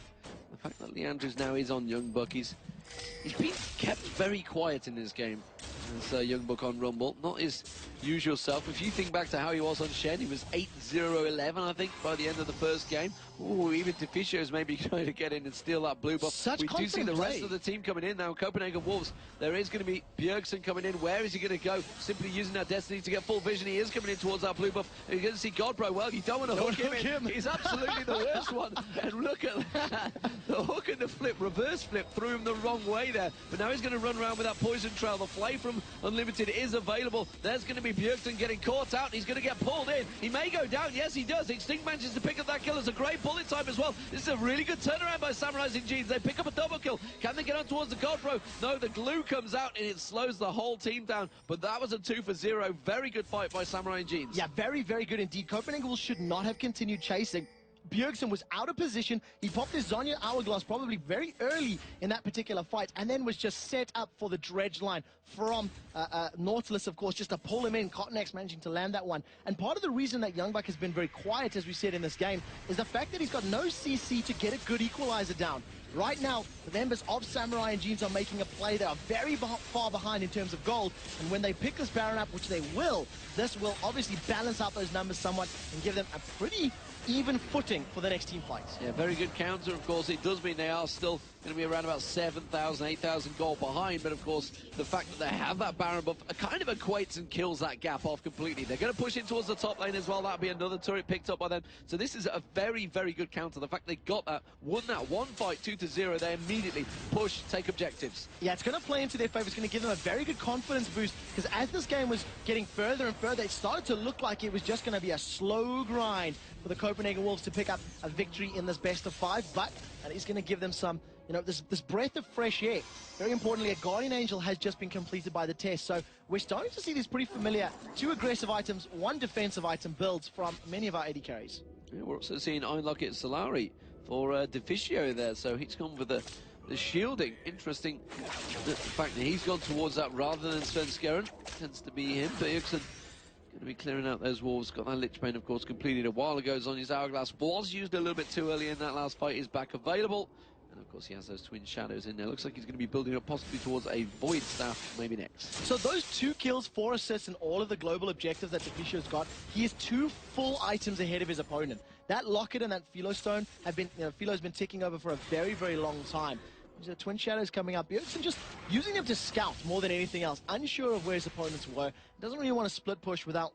The fact that Leandros now is on Young Buck, he's been kept very quiet in this game. As Young Buck on Rumble, not his usual self. If you think back to how he was on Shen, he was 8-0-11, I think, by the end of the first game. Ooh, even Deficio is maybe trying to get in and steal that blue buff. We do see the rest of the team coming in now. Copenhagen Wolves, there is going to be Bjergsen coming in. Where is he going to go? Simply using that Destiny to get full vision. He is coming in towards that blue buff. And you're going to see Godbro. Well, you don't want to hook him in. He's absolutely the worst one. And look at that. The hook and the flip, reverse flip, threw him the wrong way there. But now he's going to run around with that poison trail. The flay from Unlimited is available. There's going to be Bjergsen getting caught out. He's going to get pulled in. He may go down. Yes, he does. Extinct manages to pick up that kill. It's a great bullet time as well. This is a really good turnaround by Samurais in Jeans. They pick up a double kill. Can they get on towards the Godbro? No, the glue comes out and it slows the whole team down. But that was a 2-for-0. Very good fight by Samurai in Jeans. Yeah, very, very good indeed. Copenhagen should not have continued chasing. Bjergsen was out of position. He popped his Zonya Hourglass probably very early in that particular fight and then was just set up for the dredge line from Nautilus, of course, just to pull him in. Cotton-X managing to land that one. And part of the reason that Young Buck has been very quiet, as we said in this game, is the fact that he's got no CC to get a good equalizer down. Right now, the members of Samurai and Jeans are making a play. They are very far behind in terms of gold. And when they pick this Baron up, which they will, this will obviously balance out those numbers somewhat and give them a pretty even footing for the next team fights. Yeah, very good counter, of course. It does mean they are still going to be around about 7,000, 8,000 gold behind. But, of course, the fact that they have that Baron buff kind of equates and kills that gap off completely. They're going to push in towards the top lane as well. That'll be another turret picked up by them. So this is a very, very good counter. The fact they got that, won that one fight 2-0, they immediately push, take objectives. Yeah, it's going to play into their favor. It's going to give them a very good confidence boost because as this game was getting further and further, it started to look like it was just going to be a slow grind for the Copenhagen Wolves to pick up a victory in this best of 5, but that is going to give them some, this breath of fresh air. Very importantly, a Guardian Angel has just been completed by the test, so we're starting to see these pretty familiar 2 aggressive items, 1 defensive item builds from many of our AD carries. Yeah, we're also seeing Einlocket Solari for Deficio there, so he's gone with the shielding. Interesting the fact that he's gone towards that rather than Svenskeren. Tends to be him. Bjergsen going to be clearing out those wolves. Got that Lich Bane, of course, completed a while ago. Zonya's Hourglass was used a little bit too early in that last fight. Is back available. And, of course, he has those twin shadows in there. Looks like he's going to be building up possibly towards a Void Staff maybe next. So those 2 kills, 4 assists, and all of the global objectives that Deficio's got, he is 2 full items ahead of his opponent. That Locket and that Philo Stone have been, Philo's been ticking over for a very, very long time. There's a Twin Shadows coming up. Bjergsen just using them to scout more than anything else. Unsure of where his opponents were. Doesn't really want to split push without,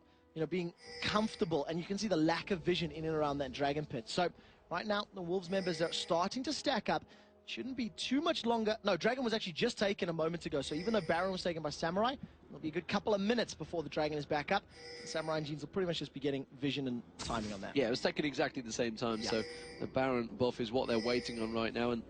being comfortable. And you can see the lack of vision in and around that Dragon Pit. So right now, the Wolves members are starting to stack up. Shouldn't be too much longer. No, Dragon was actually just taken a moment ago. So even though Baron was taken by Samurai, it'll be a good couple of minutes before the Dragon is back up. Samurai and Jeans will pretty much just be getting vision and timing on that. Yeah, it was taken exactly the same time. Yeah. So the Baron buff is what they're waiting on right now. And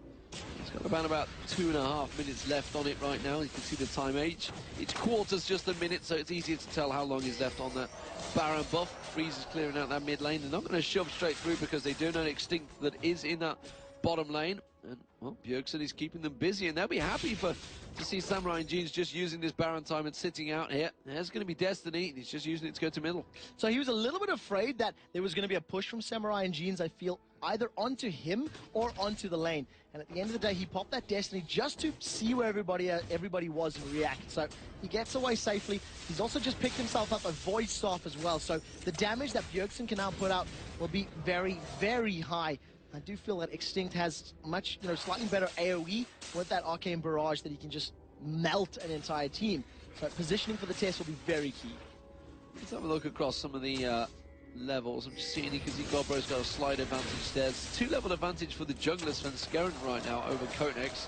it's got about 2.5 minutes left on it right now. You can see the time each quarter's just a minute, so it's easier to tell how long is left on that Baron buff. Freeze is clearing out that mid lane. They're not going to shove straight through because they do know Extinct that is in that bottom lane. And, well, Bjergsen is keeping them busy, and they'll be happy to see Samurai and Jeans just using this Baron time and sitting out here. There's going to be Destiny, and he's just using it to go to middle. So he was a little bit afraid that there was going to be a push from Samurai and Jeans, I feel, either onto him or onto the lane. And at the end of the day, he popped that Destiny just to see where everybody was and react. So he gets away safely. He's also just picked himself up a Void Staff as well. So the damage that Bjergsen can now put out will be very, very high. I do feel that Extinct has much, slightly better AoE with that Arcane Barrage that he can just melt an entire team. So positioning for the test will be very key. Let's have a look across some of the levels. I'm just seeing because Godbro's got a slight advantage there. It's 2-level advantage for the junglers Van Skeren right now over Cotton-X.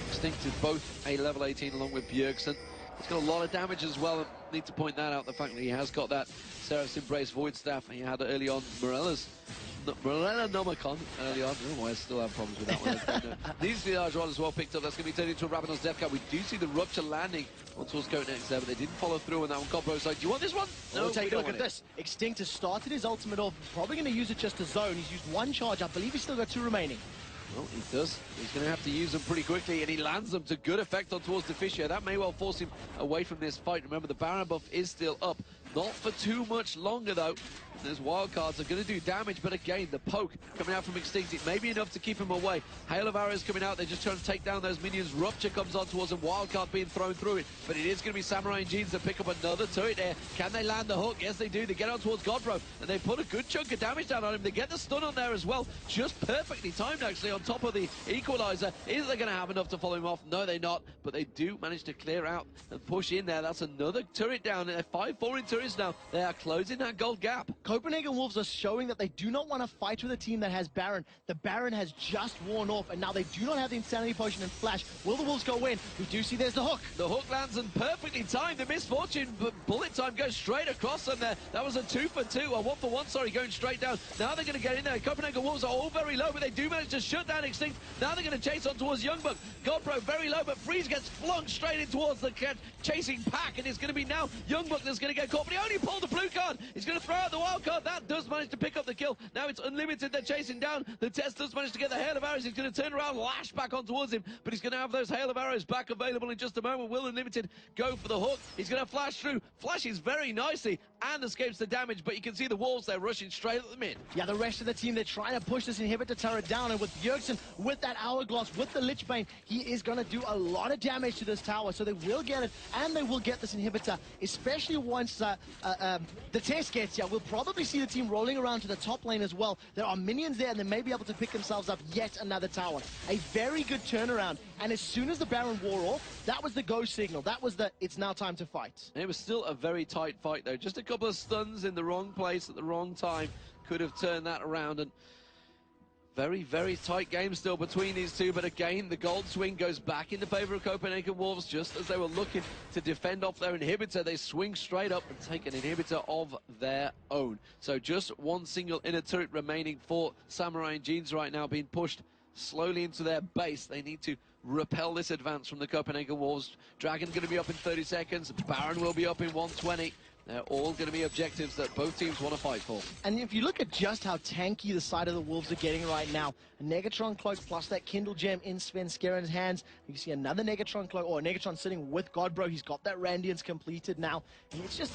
Extinct is both a level 18 along with Bjergsen. He's got a lot of damage as well. I need to point that out, the fact that he has got that Seraph's Embrace Void Staff he had early on. Morella Nomicon early on. I don't know why I still have problems with that one. Needs to be large one as well picked up. That's going to be turned into a Ravenous Death Card. We do see the Rupture landing on towards Cotton-X there, but they didn't follow through on that one. Godbro's like, do you want this one? No, we'll take a look at this. Extinct has started his ultimate off. Probably going to use it just to zone. He's used 1 charge. I believe he's still got 2 remaining. Well, he does. He's going to have to use them pretty quickly, and he lands them to good effect on towards Deficio. That may well force him away from this fight. Remember, the Baron buff is still up. Not for too much longer, though. Those wildcards are going to do damage, but again, the poke coming out from Extinct, it may be enough to keep him away. Hail of arrows coming out, they're just trying to take down those minions. Rupture comes on towards him, wildcard being thrown through it, but it is going to be Samurai and Jeans to pick up another turret there. Can they land the hook? Yes, they do. They get on towards Godbro, and they put a good chunk of damage down on him. They get the stun on there as well, just perfectly timed, actually, on top of the equalizer. Is they going to have enough to follow him off? No, they're not, but they do manage to clear out and push in there. That's another turret down. They're 5-4 in turrets now. They are closing that gold gap. Copenhagen Wolves are showing that they do not want to fight with a team that has Baron. The Baron has just worn off, and now they do not have the Insanity Potion and Flash. Will the Wolves go in? We do see there's the hook. The hook lands and perfectly timed. The misfortune, but bullet time goes straight across them there. That was a 2-for-2, or 1-for-1, sorry, going straight down. Now they're going to get in there. Copenhagen Wolves are all very low, but they do manage to shut down Extinct. Now they're going to chase on towards Youngbuck. Godbro very low, but Freeze gets flung straight in towards the chasing pack, and it's going to be now Youngbuck that's going to get caught, but he only pulled the blue card. He's going to throw out the wild card. That does manage to pick up the kill. Now it's Unlimited. They're chasing down. The Test does manage to get the Hail of Arrows. He's going to turn around, lash back on towards him, but he's going to have those Hail of Arrows back available in just a moment. Will Unlimited go for the hook? He's going to flash through. Flashes very nicely and escapes the damage, but you can see the Wolves, they're rushing straight at the mid. Yeah, the rest of the team, they're trying to push this inhibitor turret down, and with Bjergsen, with that Hourglass, with the Lich Bane, he is going to do a lot of damage to this tower, so they will get it, and they will get this inhibitor, especially once the test gets here. We'll probably see the team rolling around to the top lane as well. There are minions there, and they may be able to pick themselves up yet another tower. A very good turnaround, and as soon as the Baron wore off, that was the go signal. That was the it's now time to fight. It was still a very tight fight, though. Just a couple of stuns in the wrong place at the wrong time could have turned that around, and very, very tight game still between these two, but again, the gold swing goes back in the favor of Copenhagen Wolves. Just as they were looking to defend off their inhibitor, they swing straight up and take an inhibitor of their own. So just one single inner turret remaining for Samurai and Jeans right now, being pushed slowly into their base. They need to repel this advance from the Copenhagen Wolves. Dragon going to be up in 30 seconds. Baron will be up in 120. They're all going to be objectives that both teams want to fight for. And if you look at just how tanky the side of the Wolves are getting right now, a Negatron Cloak plus that Kindle Gem in Sven Skeren's hands. You see another Negatron Cloak, or a Negatron sitting with Godbro. He's got that Radiance completed now. And it's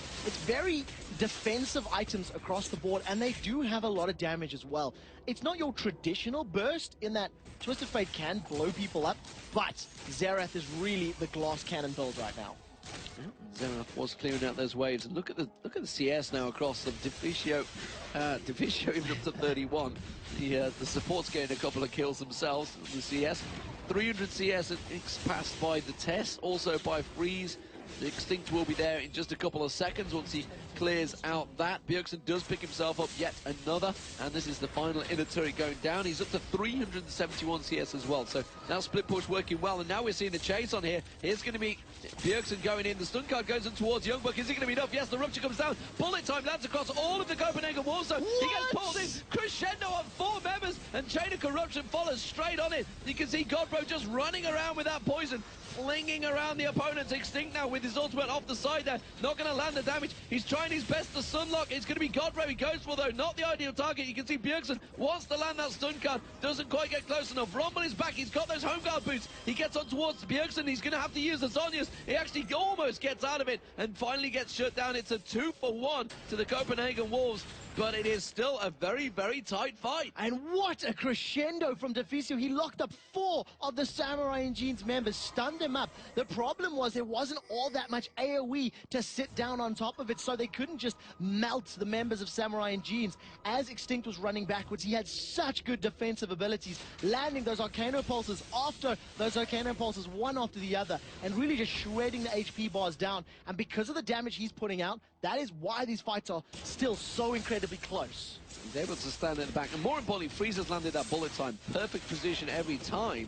very defensive items across the board, and they do have a lot of damage as well. It's not your traditional burst in that Twisted Fate can blow people up, but Xerath is really the glass cannon build right now. Xerath was clearing out those waves, and look at the CS now across them. Deficio even up to 31. The support's getting a couple of kills themselves. The CS, 300 CS passed by the Test, also by Freeze. The Extinct will be there in just a couple of seconds once he clears out that. Bjergsen does pick himself up yet another, and this is the final inner turret going down. He's up to 371 CS as well, so now split push working well, and now we're seeing the chase on here. Here's going to be Bjergsen going in. The stun card goes in towards Youngbuck. Is he going to be enough? Yes, the rupture comes down. Bullet time lands across all of the Copenhagen Wolves, so he gets pulled in. Crescendo on 4 members, and Chain of Corruption follows straight on it. You can see Godbro just running around with that poison, flinging around the opponent's Extinct now with his ultimate off the side there. Not going to land the damage. He's trying his best to sunlock. It's going to be Godbro he goes for, though. Not the ideal target. You can see Bjergsen wants to land that stun card. Doesn't quite get close enough. Rumble is back. He's got those home guard boots. He gets on towards Bjergsen. He's going to have to use the Zonias. He actually almost gets out of it and finally gets shut down. It's a 2-for-1 to the Copenhagen Wolves, but it is still a very, very tight fight. And what a crescendo from Deficio. He locked up 4 of the Samurai and Jeans members, stunned them up. The problem was there wasn't all that much AoE to sit down on top of it, so they couldn't just melt the members of Samurai and Jeans. As Extinct was running backwards, he had such good defensive abilities, landing those Arcano Pulses after those Arcano Pulses, one after the other, and really just shredding the HP bars down. And because of the damage he's putting out, that is why these fights are still so incredibly close. He's able to stand at the back, and more importantly, Freezer's landed that bullet time. Perfect position every time.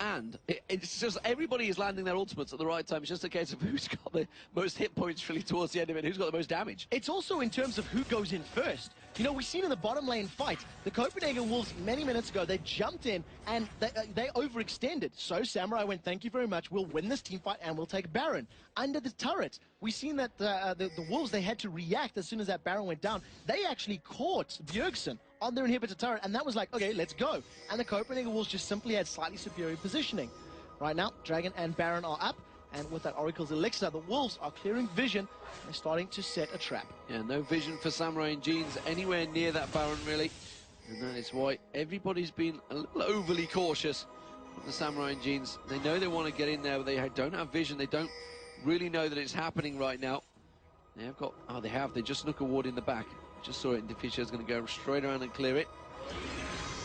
And it's just everybody is landing their ultimates at the right time. It's just a case of who's got the most hit points really towards the end of it, who's got the most damage. It's also in terms of who goes in first. You know, we've seen in the bottom lane fight, the Copenhagen Wolves many minutes ago, they jumped in and they overextended. So Samurai went, thank you very much, we'll win this team fight and we'll take Baron. Under the turret, we've seen that the Wolves, they had to react as soon as that Baron went down. They actually caught Bjergsen on their inhibitor turret, and that was like, okay, let's go. And the Copenhagen Wolves just simply had slightly superior positioning. Right now, Dragon and Baron are up. And with that Oracle's Elixir, the Wolves are clearing vision. They're starting to set a trap. Yeah, no vision for Samurai and Jeans anywhere near that Baron, really. And that is why everybody's been a little overly cautious with the Samurai and Jeans. They know they want to get in there, but they don't have vision. They don't really know that it's happening right now. They have got... Oh, they just snuck a ward in the back. Just saw it, and Deficia is going to go straight around and clear it.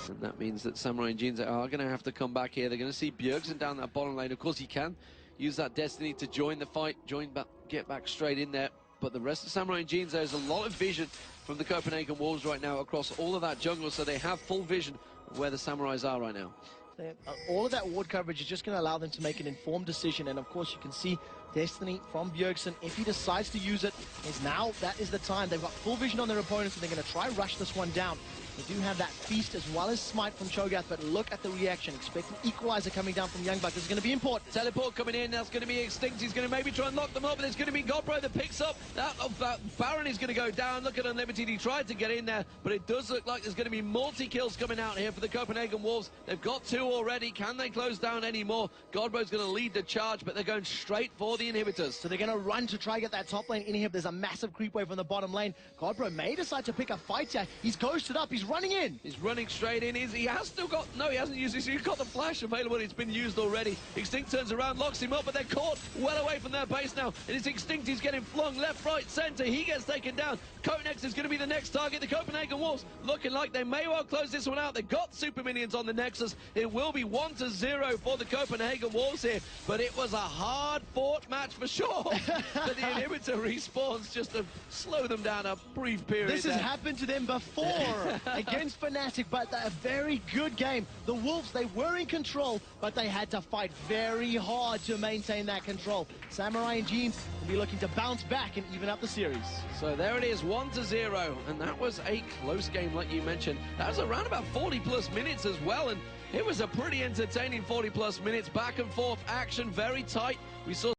And that means that Samurai and Jeans are going to have to come back here. They're going to see Bjergsen down that bottom lane. Of course, he can use that Destiny to join the fight, get back straight in there. But the rest of Samurai and Jeans, there's a lot of vision from the Copenhagen Wolves right now across all of that jungle, so they have full vision of where the Samurais are right now. All of that ward coverage is just going to allow them to make an informed decision, and of course you can see Destiny from Bjergsen, if he decides to use it, that is the time. They've got full vision on their opponents, and they're going to try rush this one down. They do have that feast as well as smite from Cho'Gath, but look at the reaction. Expect an equalizer coming down from Youngbuck. This is going to be important. Teleport coming in. That's going to be Extinct. He's going to maybe try and lock them up, but there's going to be Godbro that picks up. Baron is going to go down. Look at Unlimited. He tried to get in there, but it does look like there's going to be multi-kills coming out here for the Copenhagen Wolves. They've got 2 already. Can they close down any more? Godbro's going to lead the charge, but they're going straight for the inhibitors. So they're going to run to try and get that top lane inhib. There's a massive creep wave on the bottom lane. Godbro may decide to pick a fight here. He's ghosted up. He's running in. He's running straight in. He has still got... No, he hasn't used this. He's got the flash available. It's been used already. Extinct turns around, locks him up, but they're caught well away from their base now. And it's Extinct. He's getting flung left, right, center. He gets taken down. Conex is going to be the next target. The Copenhagen Wolves looking like they may well close this one out. They've got super minions on the Nexus. It will be 1-0 for the Copenhagen Wolves here, but it was a hard-fought match for sure. But the inhibitor respawns just to slow them down a brief period. This has happened to them before against Fnatic, but a very good game. The Wolves, they were in control, but they had to fight very hard to maintain that control. Samurai and Jeans will be looking to bounce back and even up the series. So there it is, 1-0, and that was a close game like you mentioned. That was around about 40+ minutes as well, and it was a pretty entertaining 40+ minutes, back and forth action, very tight. We saw